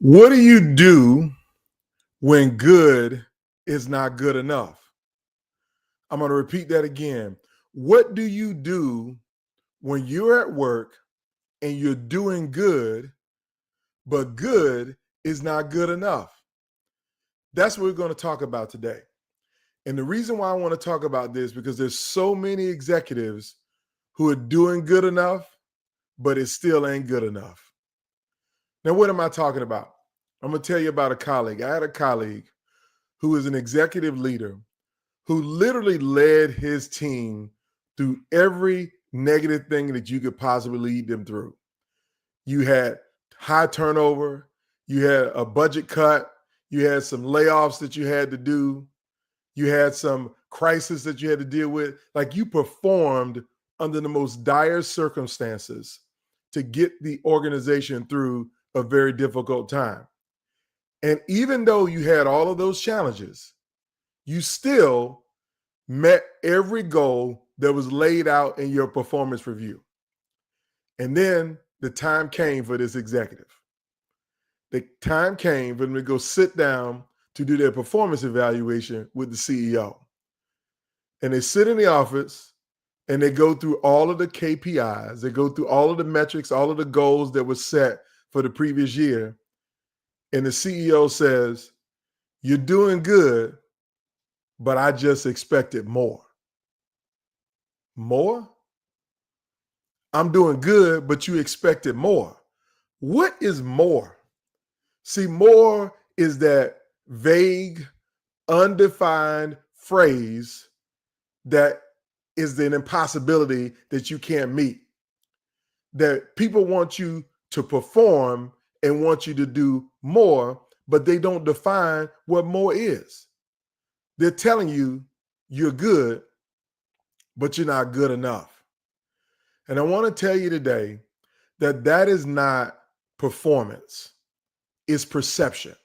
What do you do when good is not good enough? I'm going to repeat that again. What do you do when you're at work and you're doing good, but good is not good enough? That's what we're going to talk about today. And the reason why I want to talk about this because there's so many executives who are doing good enough, but it still ain't good enough. Now, what am I talking about? I'm going to tell you about a colleague. I had a colleague who is an executive leader who literally led his team through every negative thing that you could possibly lead them through. You had high turnover, you had a budget cut, you had some layoffs that you had to do, you had some crisis that you had to deal with. Like you performed under the most dire circumstances to get the organization through a very difficult time. And even though you had all of those challenges, you still met every goal that was laid out in your performance review. And then the time came for this executive. The time came for them to go sit down to do their performance evaluation with the CEO. And they sit in the office and they go through all of the KPIs. They go through all of the metrics, all of the goals that were set for the previous year. And the CEO says, "You're doing good, but I just expected more." More? I'm doing good, but you expected more. What is more? See, more is that vague, undefined phrase that is an impossibility that you can't meet. That people want you to perform and want you to do more, but they don't define what more is. They're telling you you're good, but you're not good enough. And I want to tell you today that that is not performance. It's perception.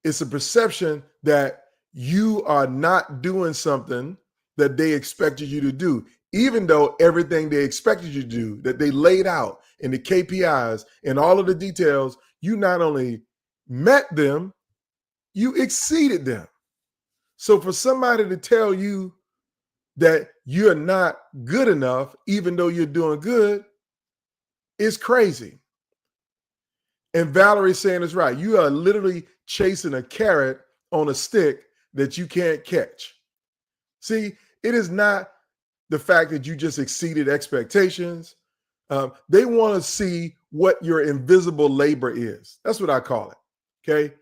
It's a perception that you are not doing something that they expected you to do, even though everything they expected you to do, that they laid out in the KPIs and all of the details, you not only met them, you exceeded them. So for somebody to tell you that you're not good enough, even though you're doing good, is crazy. And Valerie's saying it's right. You are literally chasing a carrot on a stick that you can't catch. See, it is not the fact that you just exceeded expectations. They want to see what your invisible labor is. That's what I call it. Okay.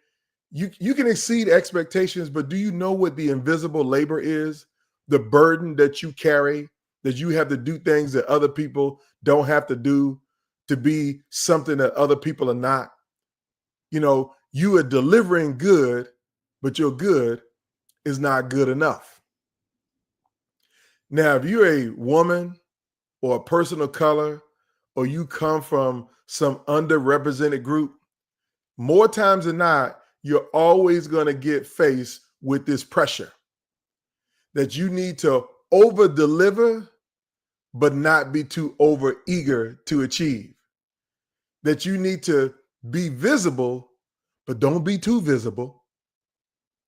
You can exceed expectations, but do you know what the invisible labor is? The burden that you carry, that you have to do things that other people don't have to do to be something that other people are not. You know, you are delivering good, but your good is not good enough. Now, if you're a woman or a person of color, or you come from some underrepresented group, more times than not, you're always going to get faced with this pressure that you need to over deliver, but not be too over eager to achieve. That you need to be visible, but don't be too visible.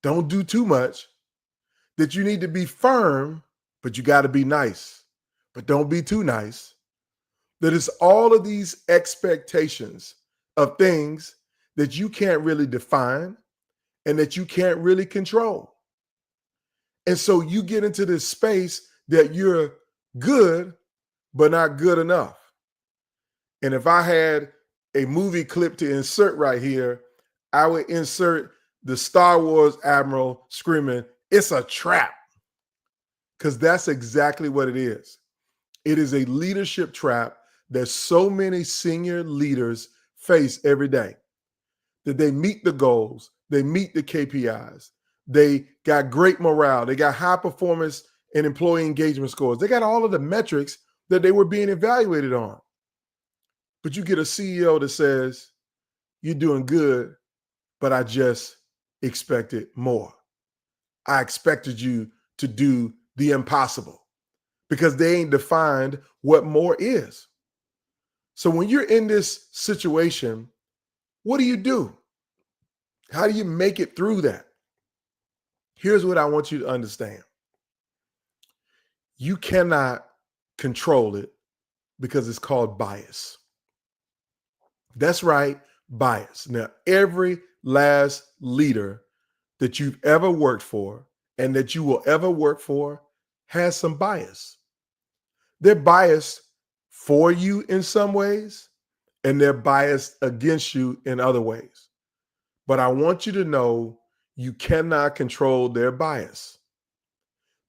Don't do too much. That you need to be firm, but you got to be nice, but don't be too nice. That it's all of these expectations of things that you can't really define and that you can't really control. And so you get into this space that you're good, but not good enough. And if I had a movie clip to insert right here, I would insert the Star Wars admiral screaming, "It's a trap." Because that's exactly what it is. It is a leadership trap that so many senior leaders face every day. That they meet the goals, they meet the KPIs, they got great morale, they got high performance and employee engagement scores. They got all of the metrics that they were being evaluated on. But you get a CEO that says, "You're doing good, but I just expected more. I expected you to do the impossible," because they ain't defined what more is. So when you're in this situation, what do you do? How do you make it through that? Here's what I want you to understand. You cannot control it because it's called bias. That's right, bias. Now, every last leader that you've ever worked for and that you will ever work for has some bias. They're biased for you in some ways, and they're biased against you in other ways. But I want you to know you cannot control their bias.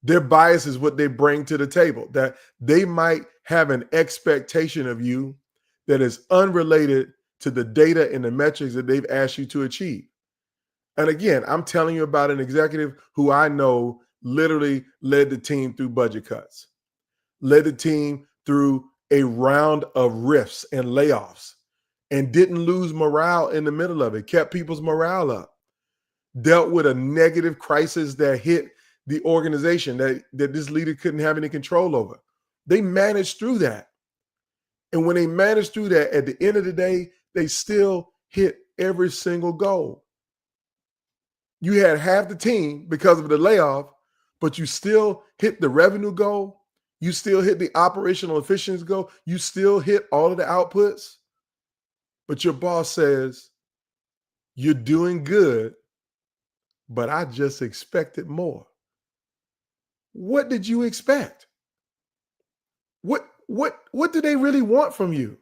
Their bias is what they bring to the table, that they might have an expectation of you that is unrelated to the data and the metrics that they've asked you to achieve. And again, I'm telling you about an executive who I know literally led the team through budget cuts, led the team through a round of rifts and layoffs, and didn't lose morale in the middle of it, kept people's morale up, dealt with a negative crisis that hit the organization that this leader couldn't have any control over. They managed through that. And when they managed through that, at the end of the day, they still hit every single goal. You had half the team because of the layoff, but you still hit the revenue goal. You still hit the operational efficiency goal. You still hit all of the outputs. But your boss says, "You're doing good, but I just expected more." What did you expect? What do they really want from you?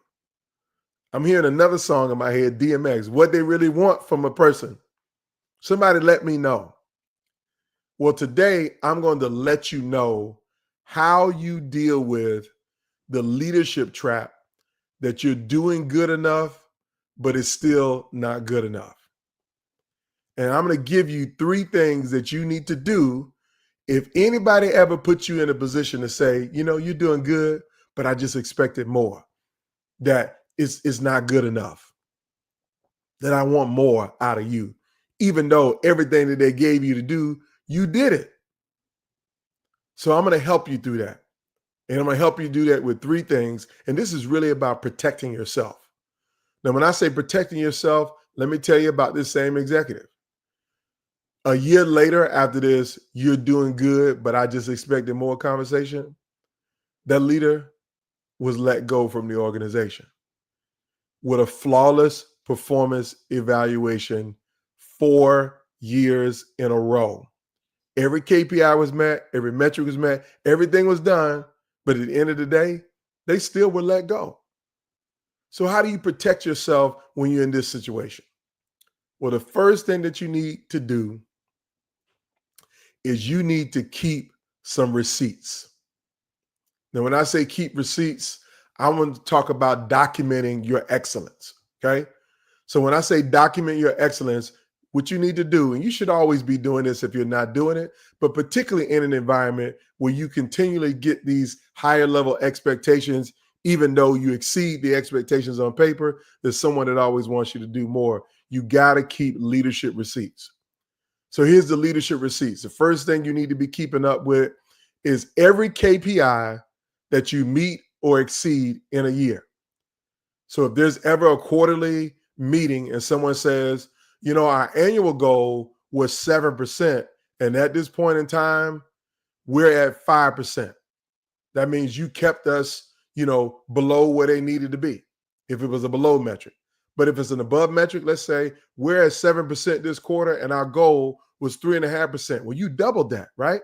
I'm hearing another song in my head, DMX. What they really want from a person. Somebody let me know. Well, today I'm going to let you know how you deal with the leadership trap that you're doing good enough, but it's still not good enough. And I'm going to give you 3 things that you need to do if anybody ever puts you in a position to say, "You're doing good, but I just expected more." That is not good enough. That I want more out of you, even though everything that they gave you to do, you did it. So I'm going to help you through that. And I'm going to help you do that with 3 things. And this is really about protecting yourself. Now, when I say protecting yourself, let me tell you about this same executive. A year later, after this, "You're doing good, but I just expected more" conversation, that leader was let go from the organization with a flawless performance evaluation 4 years in a row. Every KPI was met, every metric was met, everything was done, but at the end of the day, they still were let go. So how do you protect yourself when you're in this situation? Well, the first thing that you need to do is you need to keep some receipts. Now, when I say keep receipts, I want to talk about documenting your excellence, okay? So when I say document your excellence, what you need to do, and you should always be doing this if you're not doing it, but particularly in an environment where you continually get these higher level expectations, even though you exceed the expectations on paper, there's someone that always wants you to do more. You got to keep leadership receipts. So here's the leadership receipts. The first thing you need to be keeping up with is every KPI that you meet or exceed in a year. So if there's ever a quarterly meeting and someone says, "Our annual goal was 7%, and at this point in time, we're at 5%. That means you kept us, below where they needed to be, if it was a below metric. But if it's an above metric, let's say we're at 7% this quarter and our goal was 3.5%. Well, you doubled that, right?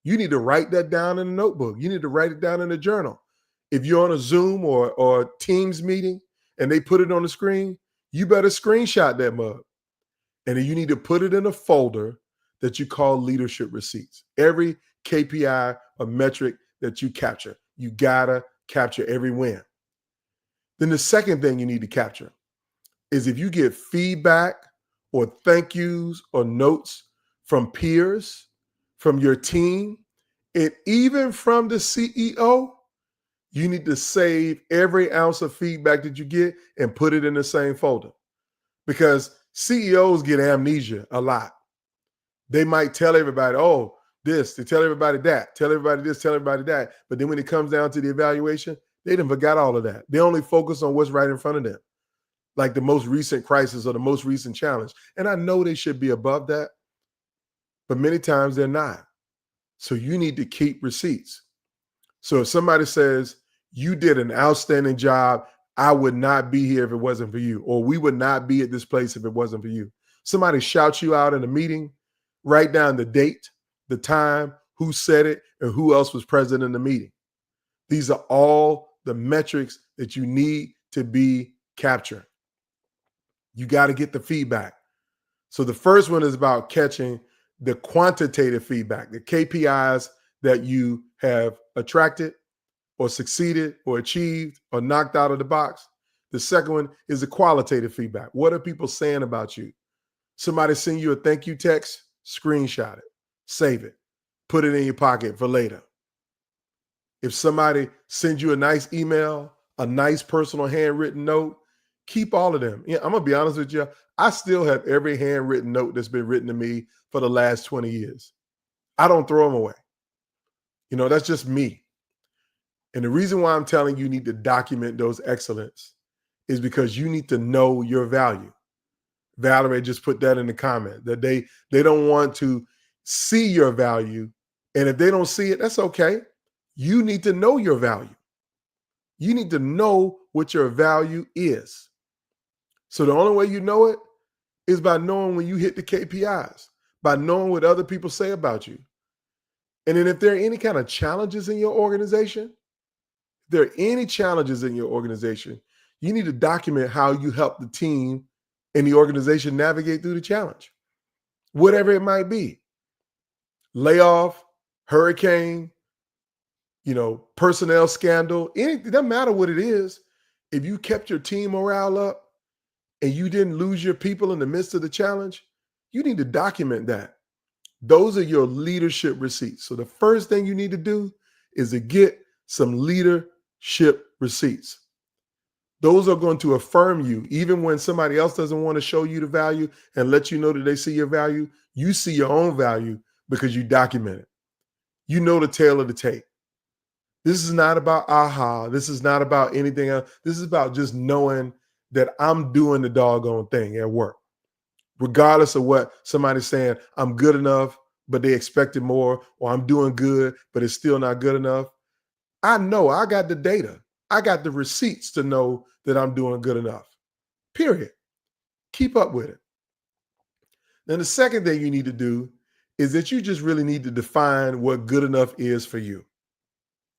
You need to write that down in a notebook. You need to write it down in a journal. If you're on a Zoom or Teams meeting and they put it on the screen, you better screenshot that mug. And then you need to put it in a folder that you call leadership receipts. Every KPI or metric that you capture, you gotta capture every win. Then the second thing you need to capture is if you get feedback or thank yous or notes from peers, from your team, and even from the CEO, you need to save every ounce of feedback that you get and put it in the same folder. Because CEOs get amnesia a lot. They might tell everybody, oh, this, they tell everybody that, tell everybody this, tell everybody that. But then when it comes down to the evaluation, they done forgot all of that. They only focus on what's right in front of them, like the most recent crisis or the most recent challenge. And I know they should be above that, but many times they're not. So you need to keep receipts. So if somebody says, you did an outstanding job, I would not be here if it wasn't for you, or we would not be at this place if it wasn't for you. Somebody shouts you out in a meeting, write down the date, the time, who said it, and who else was present in the meeting. These are all the metrics that you need to be capturing. You got to get the feedback. So the first one is about catching the quantitative feedback, the KPIs that you have attracted or succeeded or achieved or knocked out of the box. The second one is the qualitative feedback. What are people saying about you? Somebody send you a thank you text, screenshot it, save it, put it in your pocket for later. If somebody sends you a nice email, a nice personal handwritten note, keep all of them. Yeah, I'm going to be honest with you. I still have every handwritten note that's been written to me for the last 20 years. I don't throw them away. That's just me. And the reason why I'm telling you need to document those excellence is because you need to know your value. Valerie just put that in the comment that they don't want to see your value. And if they don't see it, that's okay. You need to know your value. You need to know what your value is. So the only way you know it is by knowing when you hit the KPIs, by knowing what other people say about you. And then if there are any kind of challenges in your organization, you need to document how you help the team and the organization navigate through the challenge, whatever it might be. Layoff, hurricane, personnel scandal, anything, it doesn't matter what it is. If you kept your team morale up and you didn't lose your people in the midst of the challenge, you need to document that. Those are your leadership receipts. So the first thing you need to do is to get some leadership receipts. Those are going to affirm you. Even when somebody else doesn't want to show you the value and let you know that they see your value, you see your own value because you document it. You know the tale of the tape. This is not about aha. This is not about anything else. This is about just knowing that I'm doing the doggone thing at work. Regardless of what somebody's saying, I'm good enough, but they expected more, or I'm doing good, but it's still not good enough. I know I got the data. I got the receipts to know that I'm doing good enough. Period. Keep up with it. Then the second thing you need to do is that you just really need to define what good enough is for you.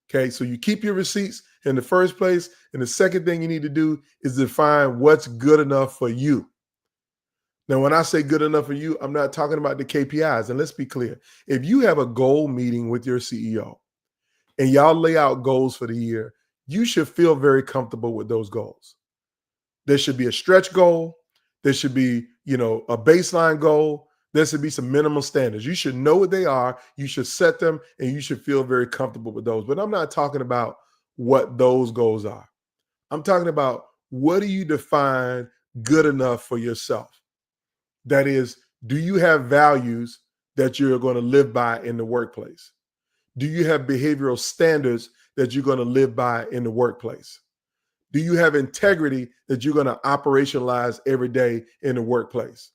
Okay, so you keep your receipts in the first place. And the second thing you need to do is define what's good enough for you. Now, when I say good enough for you, I'm not talking about the KPIs. And let's be clear. If you have a goal meeting with your CEO and y'all lay out goals for the year, you should feel very comfortable with those goals. There should be a stretch goal. There should be, a baseline goal. There should be some minimum standards. You should know what they are. You should set them, and you should feel very comfortable with those. But I'm not talking about what those goals are. I'm talking about, what do you define good enough for yourself? That is, do you have values that you're going to live by in the workplace? Do you have behavioral standards that you're going to live by in the workplace? Do you have integrity that you're going to operationalize every day in the workplace?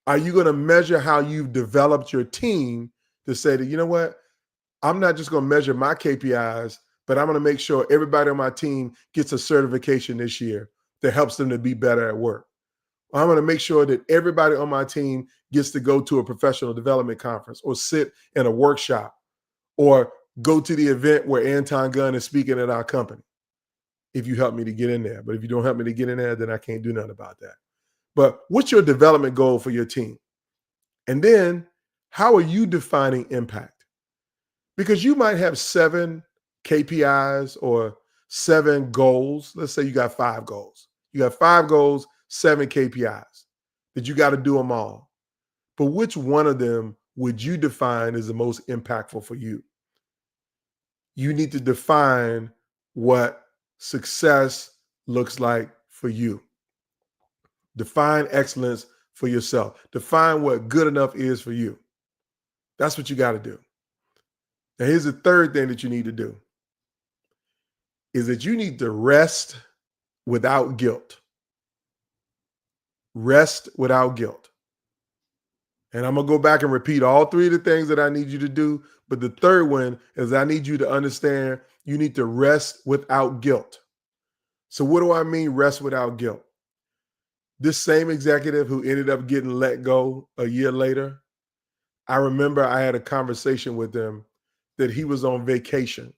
Are you going to measure how you've developed your team to say that, you know what, I'm not just going to measure my KPIs, but I'm going to make sure everybody on my team gets a certification this year that helps them to be better at work. I'm going to make sure that everybody on my team gets to go to a professional development conference or sit in a workshop or go to the event where Anton Gunn is speaking at our company. If you help me to get in there. But if you don't help me to get in there, then I can't do nothing about that. But what's your development goal for your team? And then how are you defining impact? Because you might have 7 KPIs or 7 goals. Let's say you got 5 goals. You got 5 goals, 7 KPIs that you got to do them all. But which one of them would you define as the most impactful for you? You need to define what success looks like for you. Define excellence for yourself. Define what good enough is for you. That's what you got to do. Now, here's the third thing that you need to do is that you need to rest without guilt. Rest without guilt. And I'm going to go back and repeat all 3 of the things that I need you to do. But the third one is I need you to understand you need to rest without guilt. So what do I mean rest without guilt? This same executive who ended up getting let go a year later, I remember I had a conversation with him that he was on vacation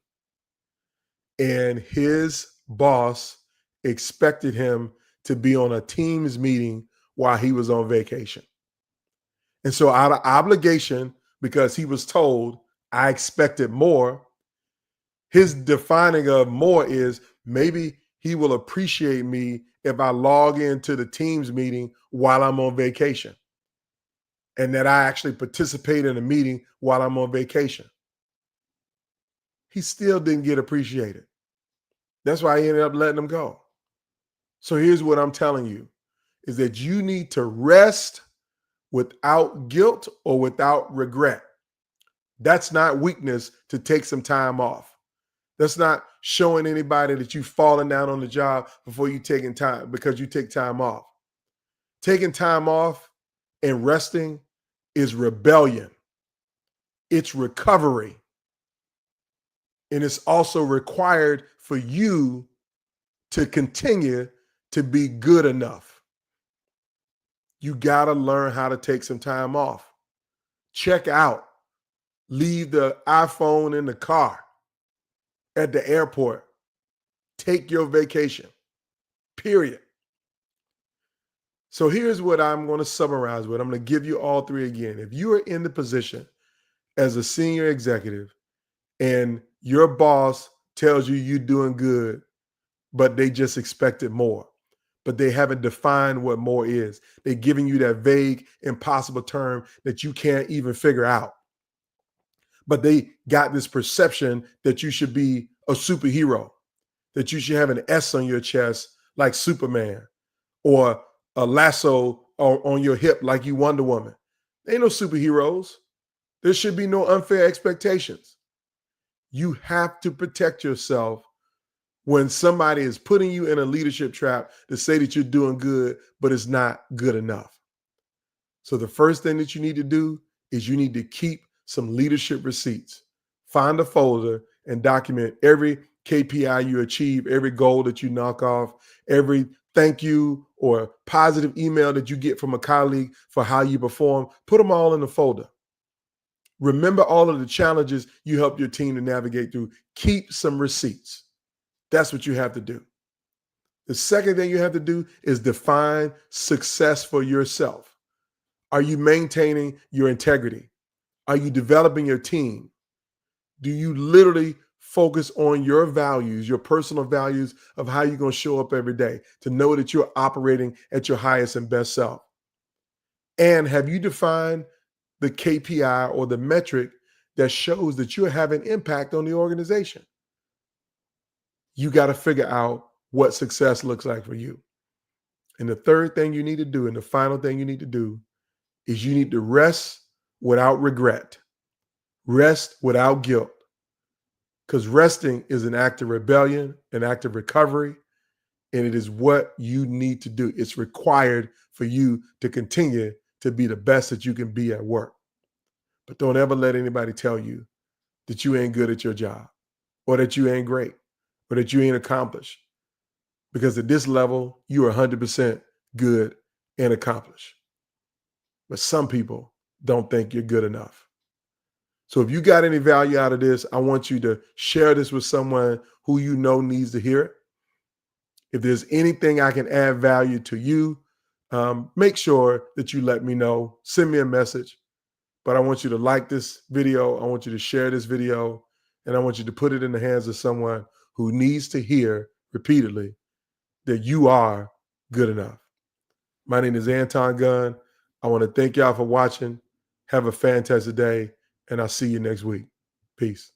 and his boss expected him to be on a Teams meeting while he was on vacation. And so out of obligation, because he was told I expected more, his defining of more is maybe he will appreciate me if I log into the Teams meeting while I'm on vacation and that I actually participate in a meeting while I'm on vacation. He still didn't get appreciated. That's why he ended up letting him go. So here's what I'm telling you is that you need to rest without guilt or without regret. That's not weakness to take some time off. That's not showing anybody that you've fallen down on the job before you taking time because you take time off. Taking time off and resting is rebellion. It's recovery. And it's also required for you to continue to be good enough. You got to learn how to take some time off. Check out. Leave the iPhone in the car at the airport. Take your vacation, period. So here's what I'm going to summarize with. I'm going to give you all 3 again. If you are in the position as a senior executive and your boss tells you you're doing good, but they just expected more, but they haven't defined what more is. They're giving you that vague, impossible term that you can't even figure out. But they got this perception that you should be a superhero, that you should have an S on your chest like Superman or a lasso on your hip like you Wonder Woman. There ain't no superheroes. There should be no unfair expectations. You have to protect yourself when somebody is putting you in a leadership trap to say that you're doing good, but it's not good enough. So the first thing that you need to do is you need to keep some leadership receipts. Find a folder and document every KPI you achieve, every goal that you knock off, every thank you or positive email that you get from a colleague for how you perform. Put them all in the folder. Remember all of the challenges you helped your team to navigate through. Keep some receipts. That's what you have to do. The second thing you have to do is define success for yourself. Are you maintaining your integrity? Are you developing your team? Do you literally focus on your values, your personal values of how you're going to show up every day to know that you're operating at your highest and best self? And have you defined the KPI or the metric that shows that you're having impact on the organization? You got to figure out what success looks like for you. And the third thing you need to do, and the final thing you need to do, is you need to rest without regret. Rest without guilt. Because resting is an act of rebellion, an act of recovery, and it is what you need to do. It's required for you to continue to be the best that you can be at work. But don't ever let anybody tell you that you ain't good at your job or that you ain't great or that you ain't accomplished. Because at this level, you are 100% good and accomplished. But some people don't think you're good enough. So if you got any value out of this, I want you to share this with someone who you know needs to hear it. If there's anything I can add value to you, make sure that you let me know. Send me a message. But I want you to like this video. I want you to share this video. And I want you to put it in the hands of someone who needs to hear repeatedly that you are good enough. My name is Anton Gunn. I want to thank y'all for watching. Have a fantastic day, and I'll see you next week. Peace.